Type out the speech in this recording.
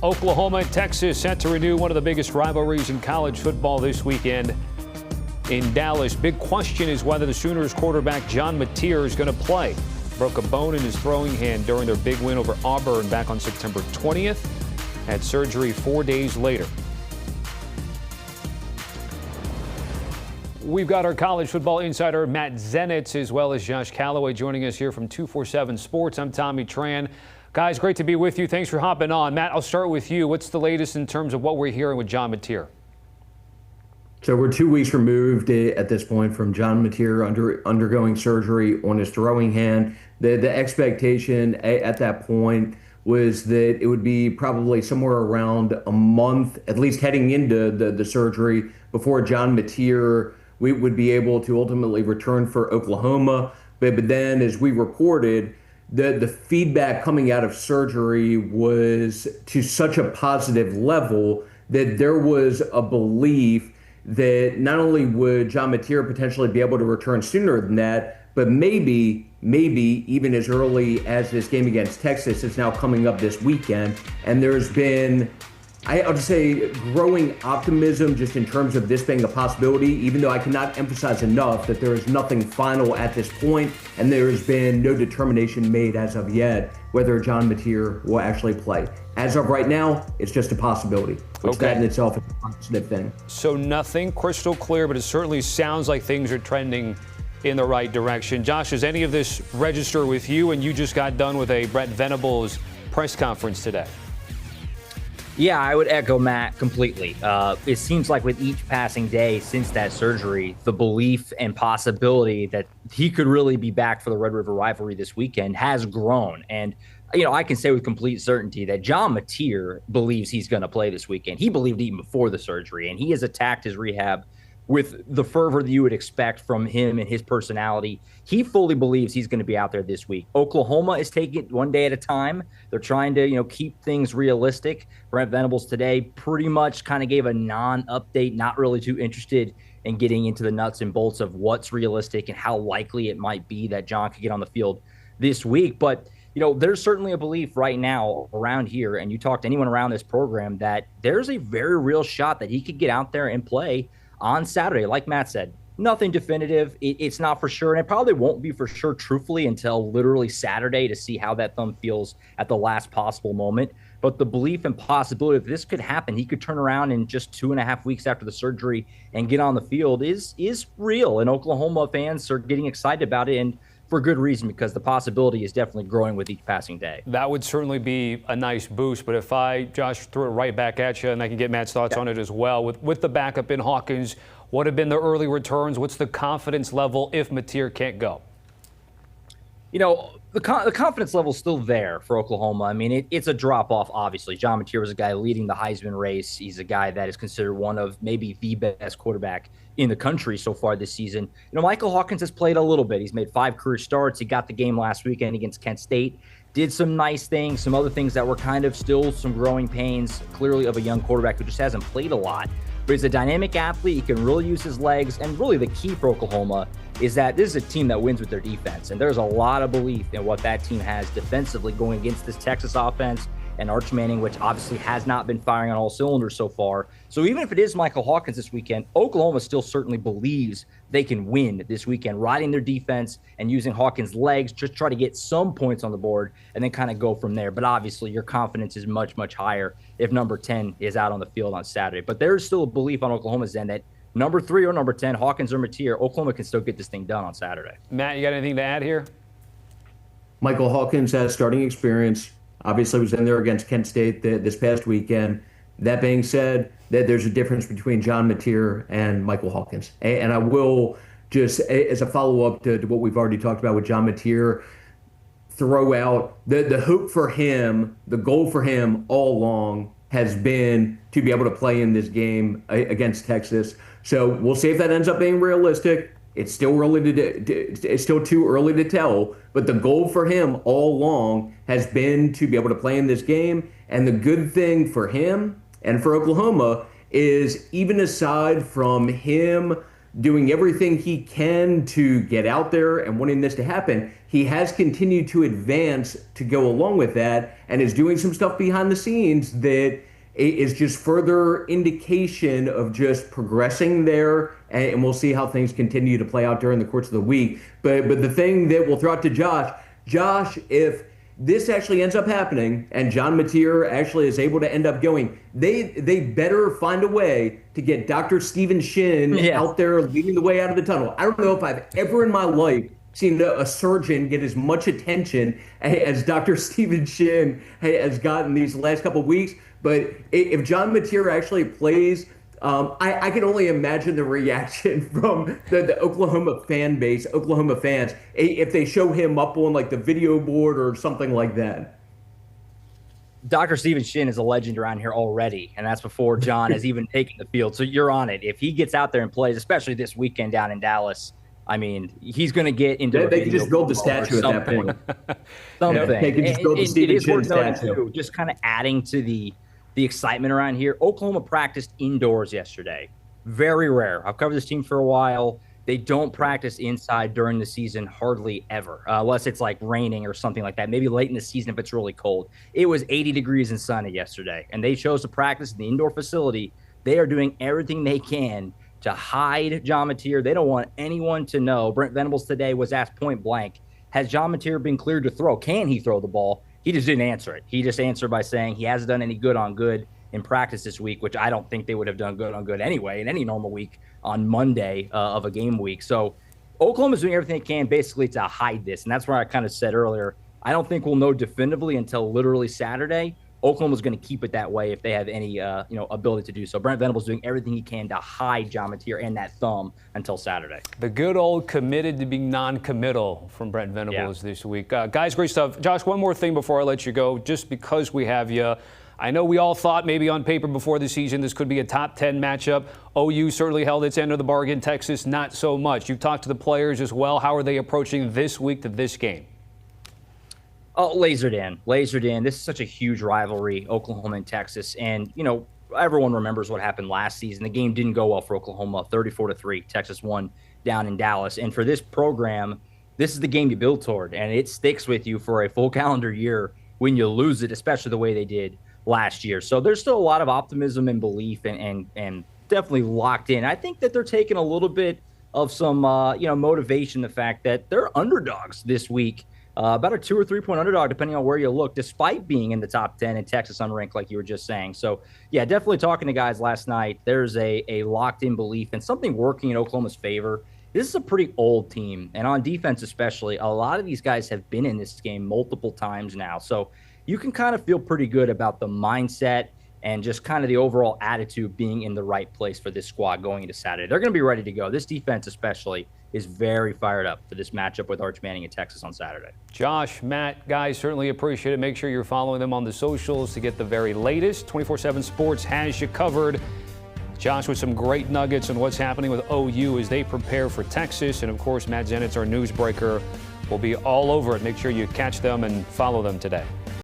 Oklahoma and Texas set to renew one of the biggest rivalries in college football this weekend in Dallas. Big question is whether the Sooners quarterback John Mateer is going to play. Broke a bone in his throwing hand during their big win over Auburn back on September 20th. Had surgery 4 days later. We've got our college football insider Matt Zenitz as well as Josh Callaway joining us here from 247 Sports. I'm Tommy Tran. Guys, great to be with you. Thanks for hopping on. Matt, I'll start with you. What's the latest in terms of what we're hearing with John Mateer? So we're 2 weeks removed at this point from John Mateer undergoing surgery on his throwing hand. The expectation at that point was that it would be probably somewhere around a month, at least heading into the surgery, before John Mateer would be able to ultimately return for Oklahoma. But then, as we reported, the feedback coming out of surgery was to such a positive level that there was a belief that not only would John Mateer potentially be able to return sooner than that, but maybe even as early as this game against Texas is now coming up this weekend. And there's been, I'll just say, growing optimism just in terms of this being a possibility, even though I cannot emphasize enough that there is nothing final at this point, and there has been no determination made as of yet whether John Mateer will actually play. As of right now, it's just a possibility, which that in itself is a positive thing. So nothing crystal clear, but it certainly sounds like things are trending in the right direction. Josh, does any of this register with you? And you just got done with a Brett Venables press conference today. Yeah, I would echo Matt completely. It seems like with each passing day since that surgery, the belief and possibility that he could really be back for the Red River Rivalry this weekend has grown. And, I can say with complete certainty that John Mateer believes he's going to play this weekend. He believed even before the surgery, and he has attacked his rehab with the fervor that you would expect from him and his personality. He fully believes he's going to be out there this week. Oklahoma is taking it one day at a time. They're trying to, keep things realistic. Brent Venables today pretty much kind of gave a non-update, not really too interested in getting into the nuts and bolts of what's realistic and how likely it might be that John could get on the field this week. But, there's certainly a belief right now around here, and you talk to anyone around this program, that there's a very real shot that he could get out there and play on Saturday. Like Matt said, nothing definitive. It's not for sure, and it probably won't be for sure, truthfully, until literally Saturday to see how that thumb feels at the last possible moment. But the belief and possibility that this could happen, he could turn around in just 2.5 weeks after the surgery and get on the field is real, and Oklahoma fans are getting excited about it, and for good reason, because the possibility is definitely growing with each passing day. That would certainly be a nice boost, but if Josh, threw it right back at you, and I can get Matt's thoughts on it as well, with the backup in Hawkins, what have been the early returns? What's the confidence level if Mateer can't go? The confidence level is still there for Oklahoma. I mean, it's a drop-off, obviously. John Mateer was a guy leading the Heisman race. He's a guy that is considered one of maybe the best quarterback in the country so far this season. Michael Hawkins has played a little bit. He's made 5 career starts. He got the game last weekend against Kent State. Did some nice things, some other things that were kind of still some growing pains, clearly, of a young quarterback who just hasn't played a lot. But he's a dynamic athlete. He can really use his legs. And really the key for Oklahoma is that this is a team that wins with their defense. And there's a lot of belief in what that team has defensively going against this Texas offense and Arch Manning, which obviously has not been firing on all cylinders so far. So even if it is Michael Hawkins this weekend, Oklahoma still certainly believes they can win this weekend, riding their defense and using Hawkins' legs, just try to get some points on the board and then kind of go from there. But obviously your confidence is much, much higher if number 10 is out on the field on Saturday. But there's still a belief on Oklahoma's end that number 3 or number 10, Hawkins or Mateer, Oklahoma can still get this thing done on Saturday. Matt, you got anything to add here? Michael Hawkins has starting experience. Obviously was in there against Kent State this past weekend. That being said, there's a difference between John Mateer and Michael Hawkins. And I will just, as a follow-up to what we've already talked about with John Mateer, throw out the hope for him, the goal for him all along has been to be able to play in this game against Texas. So we'll see if that ends up being realistic. It's still it's still too early to tell, but the goal for him all along has been to be able to play in this game. And the good thing for him and for Oklahoma is, even aside from him doing everything he can to get out there and wanting this to happen, he has continued to advance to go along with that and is doing some stuff behind the scenes that is just further indication of just progressing there, and we'll see how things continue to play out during the course of the week. But the thing that we'll throw out to Josh, if this actually ends up happening and John Mateer actually is able to end up going, they better find a way to get Dr. Stephen Shin out there leading the way out of the tunnel. I don't know if I've ever in my life seen a surgeon get as much attention as Dr. Stephen Shin has gotten these last couple of weeks. But if John Mateer actually plays, I can only imagine the reaction from the Oklahoma fan base, Oklahoma fans, if they show him up on like the video board or something like that. Dr. Stephen Shin is a legend around here already, and that's before John has even taken the field. So you're on it. If he gets out there and plays, especially this weekend down in Dallas, I mean, he's going to get into. They can just build the statue at that point. Something. They can just build the Stephen Shin statue. Just kind of adding to the excitement around here. Oklahoma practiced indoors yesterday. Very rare. I've covered this team for a while. They don't practice inside during the season hardly ever, unless it's like raining or something like that. Maybe late in the season if it's really cold. It was 80 degrees and sunny yesterday, and they chose to practice in the indoor facility. They are doing everything they can to hide John Mateer. They don't want anyone to know. Brent Venables today was asked point blank, has John Mateer been cleared to throw? Can he throw the ball? He just didn't answer it. He just answered by saying he hasn't done any good on good in practice this week, which I don't think they would have done good on good anyway in any normal week on Monday of a game week. So Oklahoma's doing everything it can basically to hide this. And that's where I kind of said earlier, I don't think we'll know definitively until literally Saturday. Oklahoma's going to keep it that way if they have any ability to do so. Brent Venables doing everything he can to hide John Mateer and that thumb until Saturday. The good old committed to being non-committal from Brent Venables this week. Guys, great stuff. Josh, one more thing before I let you go, just because we have you. I know we all thought maybe on paper before the season this could be a top 10 matchup. OU certainly held its end of the bargain. Texas, not so much. You've talked to the players as well. How are they approaching this week to this game? Oh, lasered in. This is such a huge rivalry, Oklahoma and Texas. And, everyone remembers what happened last season. The game didn't go well for Oklahoma, 34-3. Texas won down in Dallas. And for this program, this is the game you build toward. And it sticks with you for a full calendar year when you lose it, especially the way they did last year. So there's still a lot of optimism and belief and definitely locked in. I think that they're taking a little bit of some, motivation, the fact that they're underdogs this week. About a 2 or 3 point underdog, depending on where you look, despite being in the top 10 and Texas unranked, like you were just saying. So, yeah, definitely talking to guys last night. There's a locked-in belief and something working in Oklahoma's favor. This is a pretty old team, and on defense especially, a lot of these guys have been in this game multiple times now. So you can kind of feel pretty good about the mindset and just kind of the overall attitude being in the right place for this squad going into Saturday. They're going to be ready to go. This defense especially is very fired up for this matchup with Arch Manning and Texas on Saturday. Josh, Matt, guys, certainly appreciate it. Make sure you're following them on the socials to get the very latest. 24/7 Sports has you covered. Josh with some great nuggets on what's happening with OU as they prepare for Texas. And, of course, Matt Zenitz, our newsbreaker, will be all over it. Make sure you catch them and follow them today.